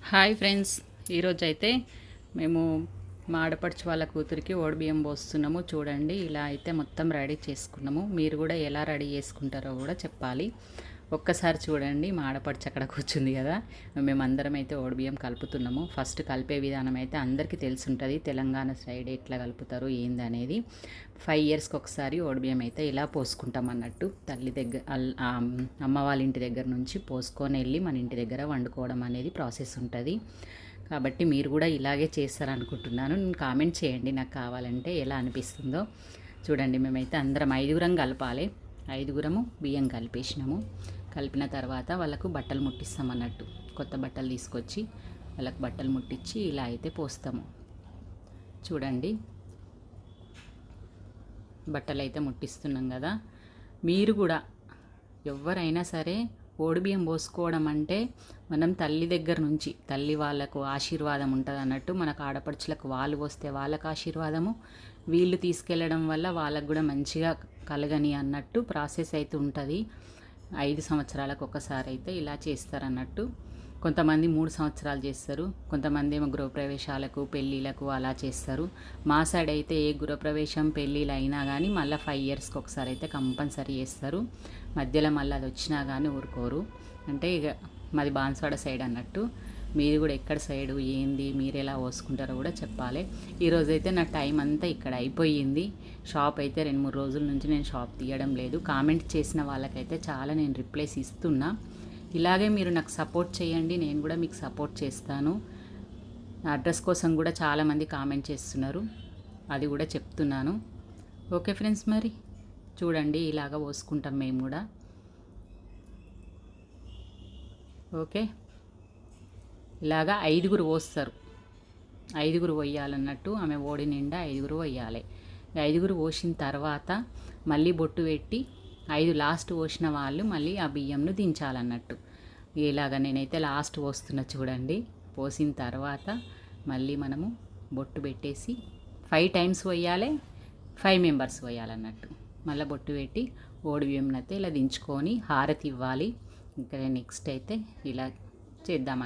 Hi friends, ఈరోజైతే మేము మా ఆడపడుచు వాళ్ళ కూతురికి ఓడిబియ్యం పోస్తున్నాము. చూడండి, ఇలా అయితే మొత్తం రెడీ చేసుకున్నాము. మీరు కూడా ఎలా రెడీ చేసుకుంటారో కూడా చెప్పాలి. ఒక్కసారి చూడండి, మా ఆడపడుచు అక్కడ కూర్చుంది కదా, మేమందరం అయితే ఓడిబియ్యం కలుపుతున్నాము. ఫస్ట్ కలిపే విధానం అయితే అందరికీ తెలుసుంటుంది, తెలంగాణ సైడ్ ఎట్లా కలుపుతారు ఏంది అనేది. 5 ఇయర్స్కి ఒకసారి ఓడిబియ్యం అయితే ఇలా పోసుకుంటాం అన్నట్టు. తల్లి దగ్గర అమ్మ వాళ్ళ ఇంటి దగ్గర నుంచి పోసుకొని వెళ్ళి మన ఇంటి దగ్గర వండుకోవడం అనేది ప్రాసెస్ ఉంటుంది. కాబట్టి మీరు కూడా ఇలాగే చేస్తారనుకుంటున్నాను. నేను కామెంట్ చేయండి నాకు కావాలంటే ఎలా అనిపిస్తుందో. చూడండి, మేమైతే అందరం 5గురం కలపాలి. 5గురము బియ్యం కలిపేసినాము. కలిపిన తర్వాత వాళ్ళకు బట్టలు ముట్టిస్తాం అన్నట్టు. కొత్త బట్టలు తీసుకొచ్చి వాళ్ళకు బట్టలు ముట్టించి ఇలా అయితే పోస్తాము. చూడండి, బట్టలు అయితే ముట్టిస్తున్నాం కదా. మీరు కూడా ఎవరైనా సరే ఓడిబియ్యం పోసుకోవడం అంటే మనం తల్లి దగ్గర నుంచి తల్లి వాళ్ళకు ఆశీర్వాదం ఉంటుంది అన్నట్టు. మనకు ఆడపడుచులకు వాళ్ళు వస్తే వాళ్ళకు ఆశీర్వాదము, వీళ్ళు తీసుకెళ్ళడం వల్ల వాళ్ళకు కూడా మంచిగా కలగని అన్నట్టు ప్రాసెస్ అయితే ఉంటుంది. 5 సంవత్సరాలకు ఒకసారి అయితే ఇలా చేస్తారన్నట్టు. కొంతమంది 3 సంవత్సరాలు చేస్తారు, కొంతమంది ఏమో గృహప్రవేశాలకు పెళ్ళిళ్ళకు అలా చేస్తారు. మా సైడ్ అయితే ఏ గృహప్రవేశం పెళ్ళిళ్ళు అయినా కానీ మళ్ళీ 5 ఇయర్స్కి ఒకసారి అయితే కంపల్సరీ చేస్తారు. మధ్యలో మళ్ళీ అది వచ్చినా కానీ ఊరుకోరు. అంటే ఇక మాది బాన్స్వాడ సైడ్ అన్నట్టు. మీరు కూడా ఎక్కడ సైడు ఏంది, మీరు ఎలా పోసుకుంటారో కూడా చెప్పాలి. ఈరోజైతే నా టైం అంతా ఇక్కడ అయిపోయింది. షాప్ అయితే 2-3 రోజుల నుంచి నేను షాప్ తీయడం లేదు. కామెంట్ చేసిన వాళ్ళకైతే చాలా నేను రిప్లైస్ ఇస్తున్నా. ఇలాగే మీరు నాకు సపోర్ట్ చేయండి, నేను కూడా మీకు సపోర్ట్ చేస్తాను. అడ్రస్ కోసం కూడా చాలామంది కామెంట్ చేస్తున్నారు, అది కూడా చెప్తున్నాను. ఓకే ఫ్రెండ్స్, మరి చూడండి ఇలాగ పోసుకుంటాం మేము కూడా. ఓకే, ఇలాగా 5గురు పోస్తారు. 5గురు పోయాలన్నట్టు. ఆమె ఓడి నిండా 5గురు పోయాలి. 5గురు పోసిన తర్వాత మళ్ళీ బొట్టు పెట్టి 5 లాస్ట్ పోసిన వాళ్ళు మళ్ళీ ఆ బియ్యంను దించాలన్నట్టు. ఇలాగ నేనైతే లాస్ట్ పోస్తున్నా చూడండి. పోసిన తర్వాత మళ్ళీ మనము బొట్టు పెట్టేసి 5 టైమ్స్ పోయాలి, 5 మెంబర్స్ పోయాలన్నట్టు. మళ్ళీ బొట్టు పెట్టి ఓడి బియ్యంనైతే ఇలా దించుకొని హారతి ఇవ్వాలి. ఇంకా నెక్స్ట్ అయితే ఇలా చేద్దాం.